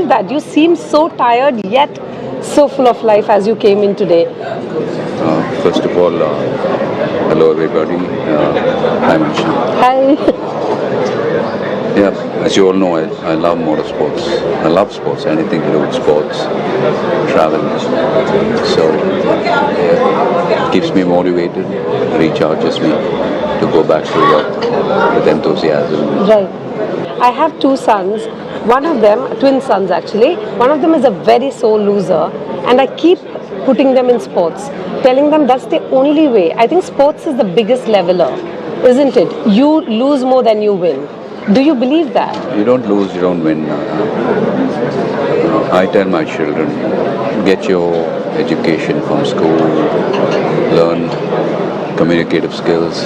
believe that? You seem so tired yet so full of life as you came in today. First of all, hello everybody. Hi Manisha. Hi. Yeah, as you all know, I love motorsports. I love sports, anything to do with sports, travel. So it keeps me motivated, recharges me to go back to work with enthusiasm. Right. I have two sons. One of them, twin sons actually, one of them is a very sore loser, and I keep putting them in sports, telling them that's the only way. I think sports is the biggest leveler, isn't it? You lose more than you win. Do you believe that? You don't lose, you don't win. I tell my children, get your education from school, learn communicative skills.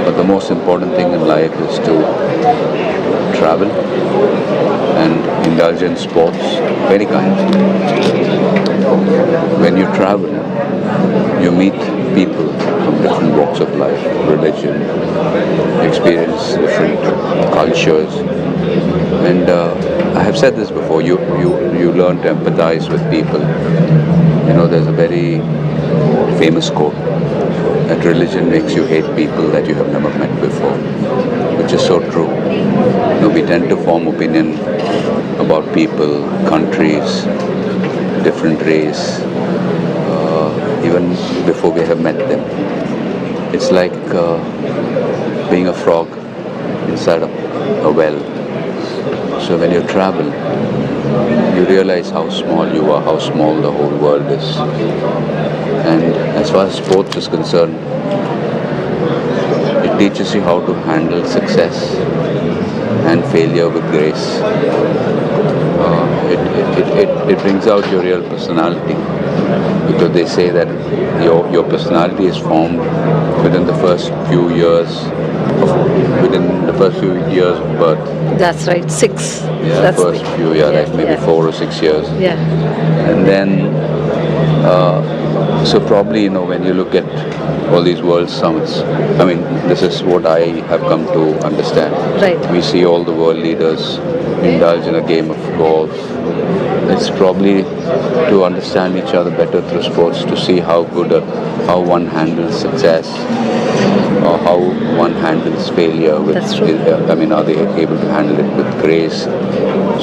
But the most important thing in life is to travel and indulge in sports, very kind. When you travel, you meet people from different walks of life, religion, experience different cultures. And I have said this before, you learn to empathize with people. You know, there's a very famous quote that religion makes you hate people that you have never met before, which is so true. You know, we tend to form opinion about people, countries, different race, even before we have met them. It's like being a frog inside a well. So when you travel, you realize how small you are, how small the whole world is. And as far as sports is concerned, it teaches you how to handle success and failure with grace. It brings out your real personality, because they say that your personality is formed within the first few years of birth. That's right, 6. Yeah, That's first few years, like maybe 4 or 6 years. Yeah. And then, so probably, you know, when you look at all these world summits, I mean, this is what I have come to understand. Right. We see all the world leaders indulge in a game of golf. It's probably to understand each other better through sports, to see how one handles success, or how one handles failure with. That's true. I mean, are they able to handle it with grace?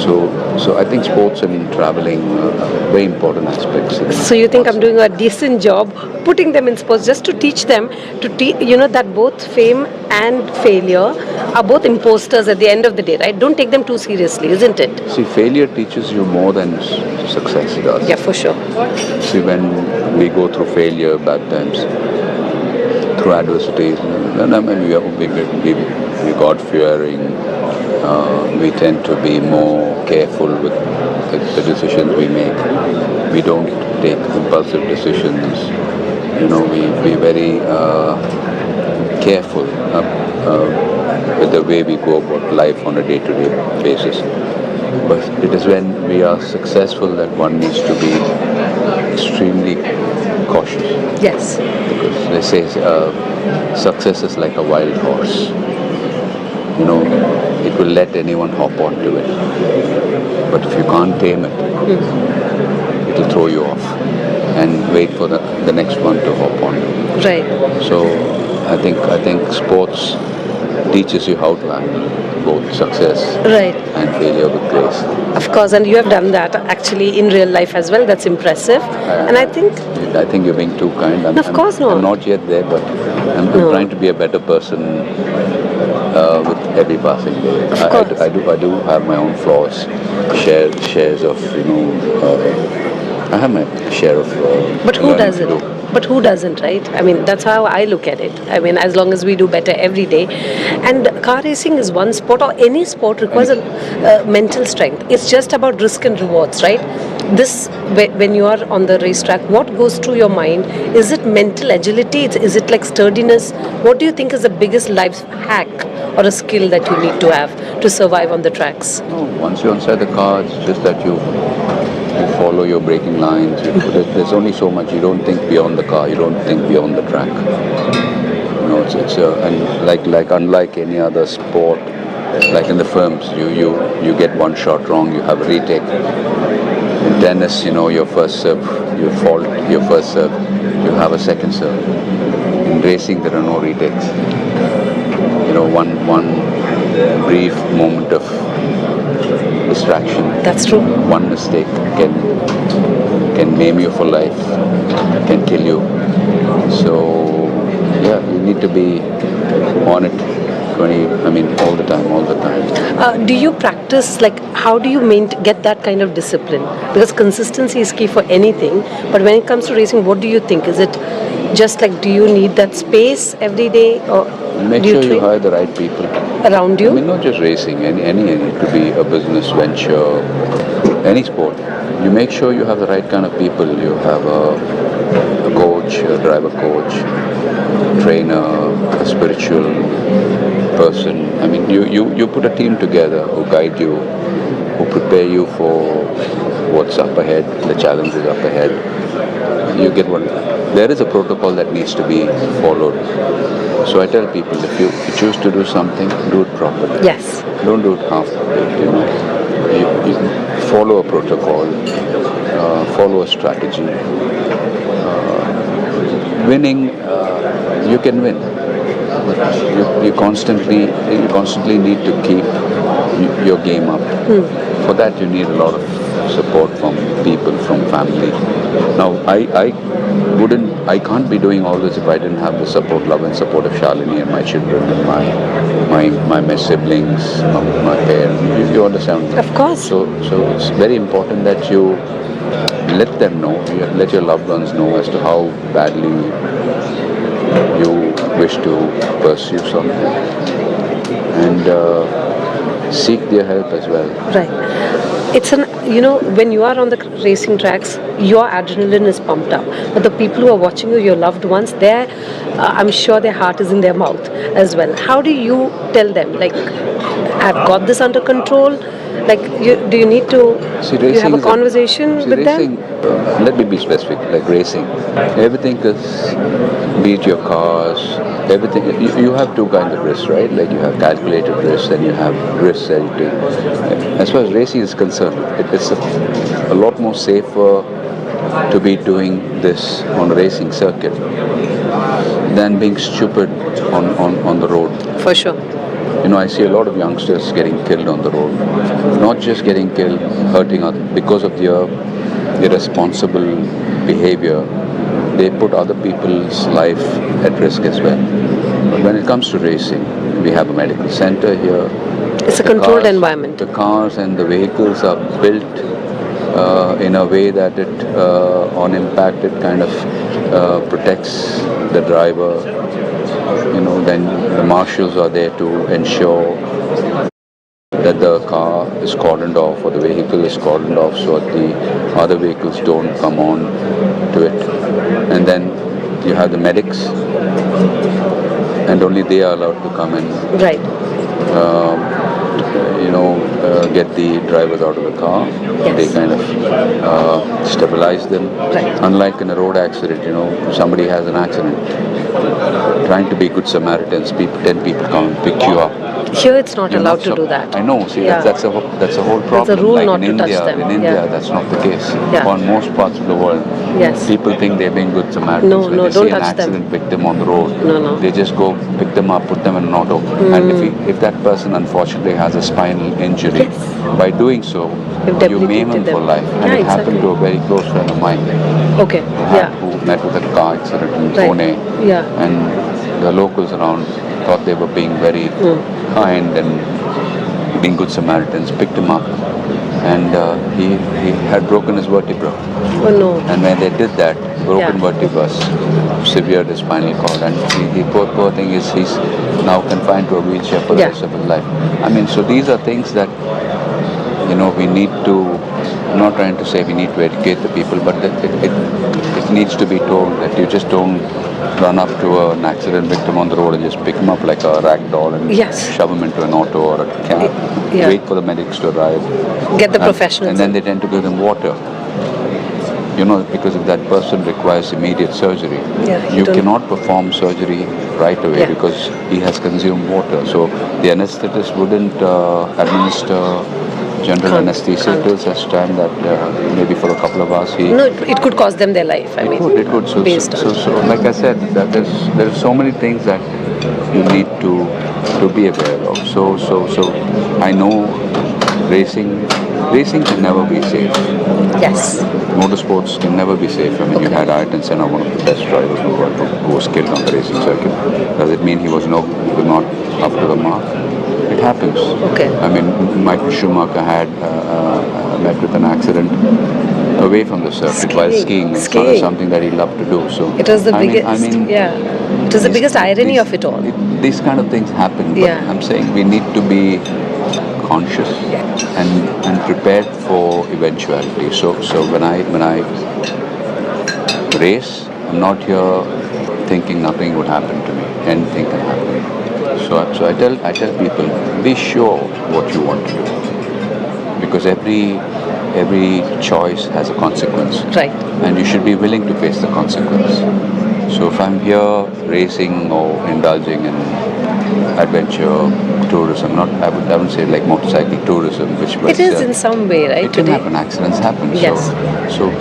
So I think sports and traveling are very important aspects. So you think I'm doing a decent job putting them in sports just to teach them that both fame and failure are both imposters at the end of the day, right? Don't take them too seriously, isn't it? See, failure teaches you more than success does. Yeah, for sure. See, when we go through failure, bad times, through adversities, then I mean, we God-fearing. We tend to be more careful with the decisions we make. We don't take impulsive decisions. You know, we very careful with the way we go about life on a day-to-day basis. But it is when we are successful that one needs to be extremely cautious. Yes. Because they say success is like a wild horse. You know, it will let anyone hop onto it. But if you can't tame it, it will throw you off and wait for the next one to hop on. Right. So I think sports teaches you how to handle both success and failure with grace. Of course, and you have done that actually in real life as well. That's impressive. And I think you're being too kind. Of course not. I'm not yet there, but I'm trying to be a better person with every passing day. I do have my own flaws, shares of, I have my share of But who doesn't? But who doesn't, right? I mean, that's how I look at it. I mean, as long as we do better every day. And car racing is one sport, or any sport requires a mental strength. It's just about risk and rewards, right? When you are on the racetrack, what goes through your mind? Is it mental agility? Is it like sturdiness? What do you think is the biggest life hack or a skill that you need to have to survive on the tracks? No, once you're inside the car, it's just that you follow your braking lines. There's only so much. You don't think beyond the car. You don't think beyond the track. You know, it's and like unlike any other sport, like in the films, you get one shot wrong, you have a retake. In tennis, your first serve, you fault your first serve, you have a second serve. In racing, there are no retakes. One brief moment of distraction. That's true. One mistake can maim you for life, can kill you. So yeah, you need to be on it all the time. Do you practice, like, how do you get that kind of discipline? Because consistency is key for anything, but when it comes to racing, what do you think? Is it just like, do you need that space every day, or Make do you sure you train hire the right people. around you? Not just racing, any it could be a business venture, any sport. You make sure you have the right kind of people. You have a coach, a driver coach, trainer, a spiritual person. You put a team together who guide you, who prepare you for what's up ahead, the challenges up ahead. You get one. There is a protocol that needs to be followed. So I tell people, if you choose to do something, do it properly. Yes. Don't do it half-baked. You follow a protocol, follow a strategy. Winning, you can win, but you constantly need to keep your game up. For that, you need a lot of support from people, from family. Now, I can't be doing all this if I didn't have the support, love and support of Shalini and my children and my siblings, my parents. You understand? Of course. So it's very important that you let them know, let your loved ones know as to how badly you wish to pursue something, and seek their help as well. Right. It's when you are on the racing tracks, your adrenaline is pumped up. But the people who are watching you, your loved ones, I'm sure their heart is in their mouth as well. How do you tell them, like, I've got this under control? Like, do you need to you have a conversation with racing, them? Let me be specific, like racing. Everything is, be it your cars, everything. You have two kinds of risks, right? Like you have calculated risks and you have risks that you take. As far as racing is concerned, it's a lot more safer to be doing this on a racing circuit than being stupid on the road. For sure. I see a lot of youngsters getting killed on the road. Not just getting killed, hurting others. Because of their irresponsible behavior, they put other people's life at risk as well. But when it comes to racing, we have a medical center here. It's a controlled environment. The cars and the vehicles are built in a way that it, on impact, it kind of protects the driver. Then the marshals are there to ensure that the car is cordoned off or the vehicle is cordoned off so that the other vehicles don't come on to it. And then you have the medics, and only they are allowed to come and right. get the drivers out of the car. Yes. They kind of stabilize them. Right. Unlike in a road accident, somebody has an accident. Trying to be good Samaritans, 10 people come and pick you up. Here it's not allowed to do that. I know. See, Yeah. that's a whole problem. There's a rule like not in to India, touch them. In India, Yeah. that's not the case. Yeah. On most parts of the world, Yes. people think they're being good Samaritans. No, when no, they don't see an touch them. accident, pick them on the road. No. They just go pick them up, put them in an auto. And if that person unfortunately has a spinal injury, Yes. by doing so, You've you maim him debilitated for them. life. And Yeah, it happened exactly. to a very close friend of mine. Okay. Who met with a car accident in Right. Pune. Yeah. And the locals around thought they were being very kind and being good Samaritans, picked him up, and he had broken his vertebra. Oh no. And when they did that, broken Yeah. vertebra severed his spinal cord, and the poor thing is he's now confined to a wheelchair for the Yeah. rest of his life. So these are things that we need to. I'm not trying to say we need to educate the people, but it needs to be told that you just don't run up to an accident victim on the road and just pick him up like a rag doll and Yes. shove him into an auto or a cab. Yeah. Wait for the medics to arrive. Get the professionals And then in. they tend to give them water. because if that person requires immediate surgery, Yeah, you you don't- cannot perform surgery right away Yeah. because he has consumed water. So the anesthetist wouldn't administer general Can't- anesthesia can't. till such time that maybe for a couple of hours he. No, it could cost them their life. I mean, It could. So, based on. so, like I said, that there's so many things that you need to be aware of. So, I know racing can never be safe. Yes. Motorsports can never be safe. I mean, you had Ayrton Senna, one of the best drivers in the world, who was killed on the racing circuit. Does it mean he was not up to the mark? It happens. Okay. I mean, Michael Schumacher had met with an accident away from the circuit while skiing. It's not Skiing. something that he loved to do. So It was the biggest. I mean, yeah. It was the biggest irony of it all. These kind of things happen. But Yeah. I'm saying we need to be conscious and prepared for eventuality. So when I race, I'm not here thinking nothing would happen to me. Anything can happen. So I tell people, be sure what you want to do, because every choice has a consequence. Right. And you should be willing to face the consequence. So if I'm here racing or indulging in adventure tourism, I wouldn't say like motorcycle tourism, which was, It is in some way, right? it can today. happen. Accidents happen. Yes.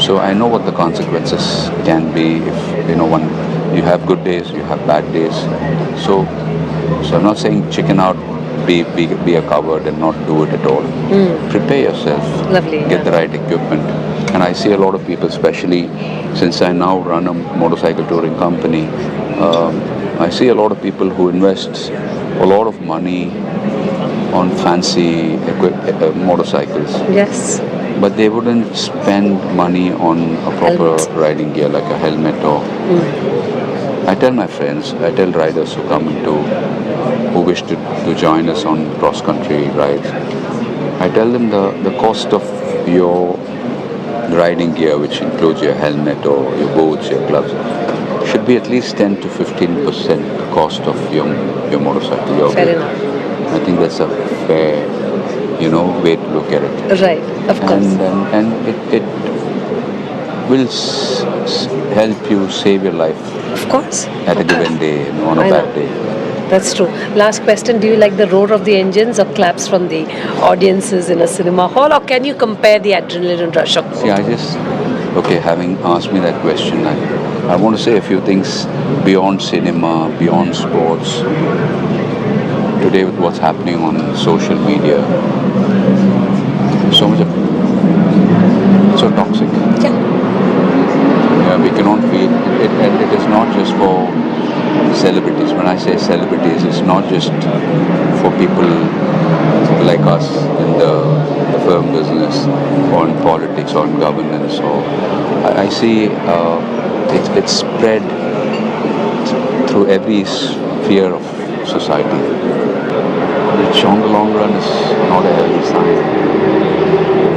So I know what the consequences can be if you have good days, you have bad days. So I'm not saying chicken out, be a coward and not do it at all. Prepare yourself. Lovely, Get yeah. the right equipment. And I see a lot of people, especially since I now run a motorcycle touring company, I see a lot of people who invest a lot of money on fancy motorcycles, Yes. but they wouldn't spend money on a proper Helmet. riding gear like a helmet or. I tell my friends, I tell riders who wish to join us on cross country rides, I tell them the cost of your riding gear, which includes your helmet or your boots, your gloves, should be at least 10 to 15% the cost of your motorcycle. Your Fair gear. enough. I think that's a fair, way to look at it. Right. Of course. And it will help you save your life Of course. at a given day, on a I bad know. day. That's true. Last question. Do you like the roar of the engines or claps from the audiences in a cinema hall, or can you compare the adrenaline rush of See, having asked me that question, I want to say a few things beyond cinema, beyond sports. Today, with what's happening on social media, so much of it's so toxic. Yeah, we cannot feel it. It is not just for celebrities. When I say celebrities, it's not just for people like us in the film business or in politics or in governance. Or I see it's spread through every sphere of society, which on the long run is not a healthy sign.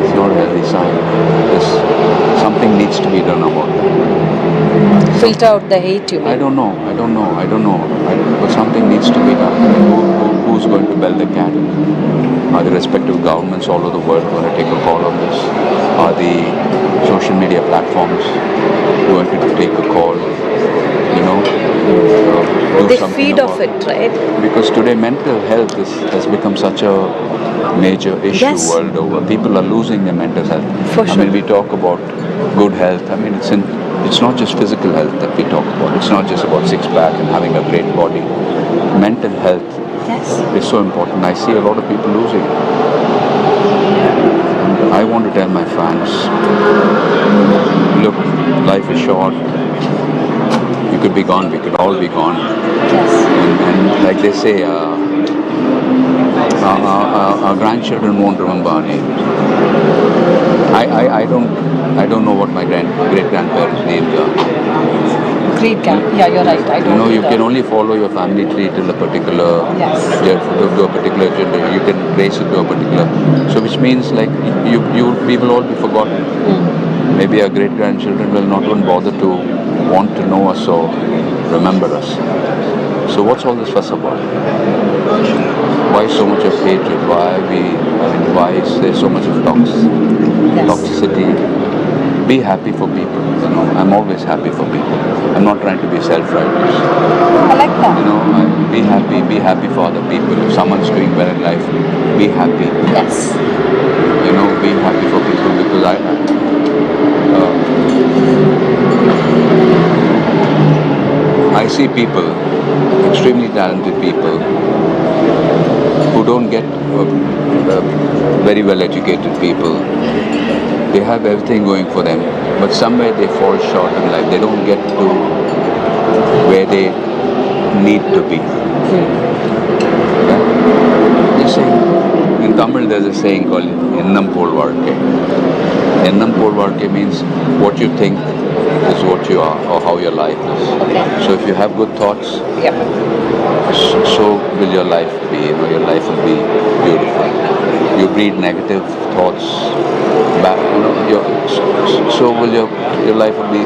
It's not a healthy sign. Something needs to be done about that. filter out the hate, you mean? I don't know. But something needs to be done. Who's going to bell the cat? Are the respective governments all over the world going to take a call on this? Are the social media platforms going to take a call? Do They something feed off about it, right? Because today mental health has become such a major issue Yes. world over. People are losing their mental health. For I sure. mean, we talk about good health. I mean, it's not just physical health that we talk about. It's not just about six-pack and having a great body. Mental health Yes. is so important. I see a lot of people losing. And I want to tell my fans, look, life is short. You could be gone. We could all be gone. Yes. And like they say, our grandchildren won't remember our names. I don't know what my great grandparents' names are. Great camp. Yeah, you're right. I don't You either. can only follow your family tree till a particular Yes. to a particular generation. You can trace it to a particular. So which means like we will all be forgotten. Maybe our great grandchildren will not even bother to want to know us or remember us. So what's all this fuss about? Why so much of hatred? Why is there so much of Yes. toxicity? be happy for people. I'm always happy for people. I'm not trying to be self-righteous. I like that. Be happy for other people. If someone's doing well in life, be happy. Yes. Be happy for people because I see people, extremely talented people, who don't get very well educated people. They have everything going for them, but somewhere they fall short in life. They don't get to where they need to be. Just saying, in Tamil there's a saying called Ennam Pol Varke. Ennam Pol Varke means what you think is what you are or how your life is. Okay. So if you have good thoughts, Yep. so will your life be. Your life will be beautiful. You breed negative thoughts back. So will your life will be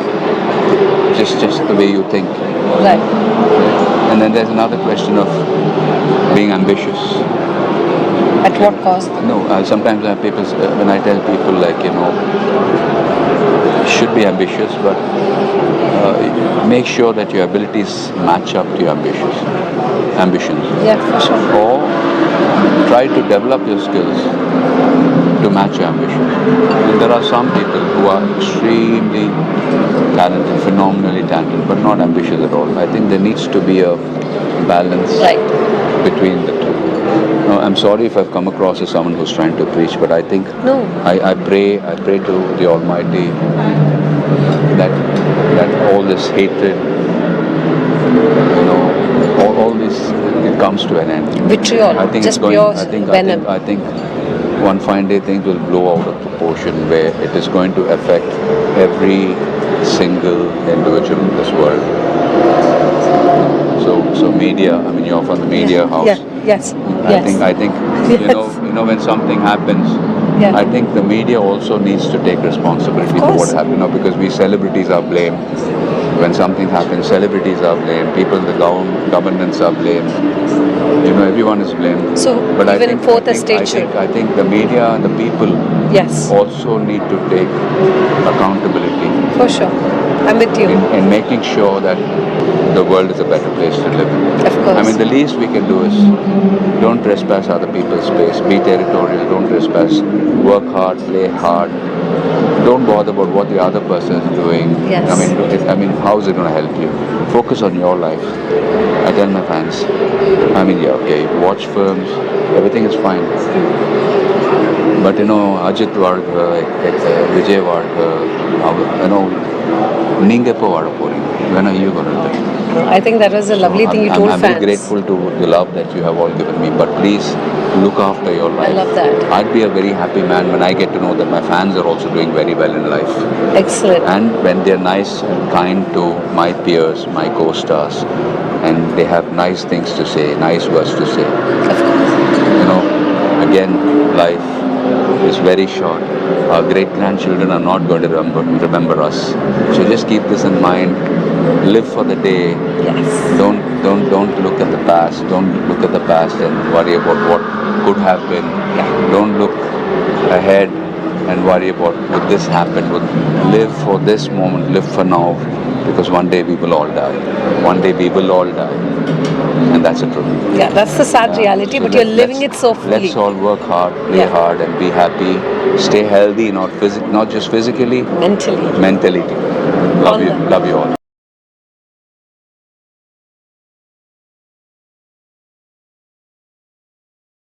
just the way you think. Right. And then there's another question of being ambitious. At what cost? No, sometimes people, when I tell people you should be ambitious, but make sure that your abilities match up to your ambitions. Yeah, for sure. Or try to develop your skills to match your ambitions. And there are some people who are extremely talented, phenomenally talented, but not ambitious at all. I think there needs to be a balance between the two. No, I'm sorry if I've come across as someone who's trying to preach, but I think No. I pray to the Almighty that all this hatred, all this, it comes to an end. Vitriol. I think Just it's going. pure venom. I think one fine day things will blow out of proportion, where it is going to affect every single individual in this world. So media. I mean, you're from the media house. Yeah. Yes. I think when something happens, Yeah. I think the media also needs to take responsibility for what happened. Because we celebrities are blamed. When something happens, celebrities are blamed. People in the governments are blamed. Everyone is blamed. So But even fourth estate should. I think the media and the people Yes. also need to take accountability For sure. I'm with you. in making sure that the world is a better place to live in. Of course. I mean, the least we can do is don't trespass other people's space, be territorial, don't trespass, work hard, play hard. Don't bother about what the other person is doing. Yes. I mean, how is it going to help you? Focus on your life. I tell my fans, watch films, everything is fine. But Ajit Varga, Vijay Varga, Ninga po vaada poring. When are you going to do it? I think that was a lovely thing you told I'm fans. very grateful to the love that you have all given me. But please look after your life. I love that. I'd be a very happy man when I get to know that my fans are also doing very well in life. Excellent. And when they're nice and kind to my peers, my co-stars, and they have nice things to say, nice words to say. Of course. Again, life is very short. Our great-grandchildren are not going to remember us. So just keep this in mind. Live for the day. Yes. Don't look at the past. Don't look at the past and worry about what could have been. Don't look ahead and worry about would this happen. Live for this moment. Live for now, because one day we will all die. One day we will all die, and that's the truth. Yeah, that's the sad reality, So but you're living it so fully. Let's all work hard, play hard, and be happy. Stay healthy, not just physically, Mentally. mentally. Love you all.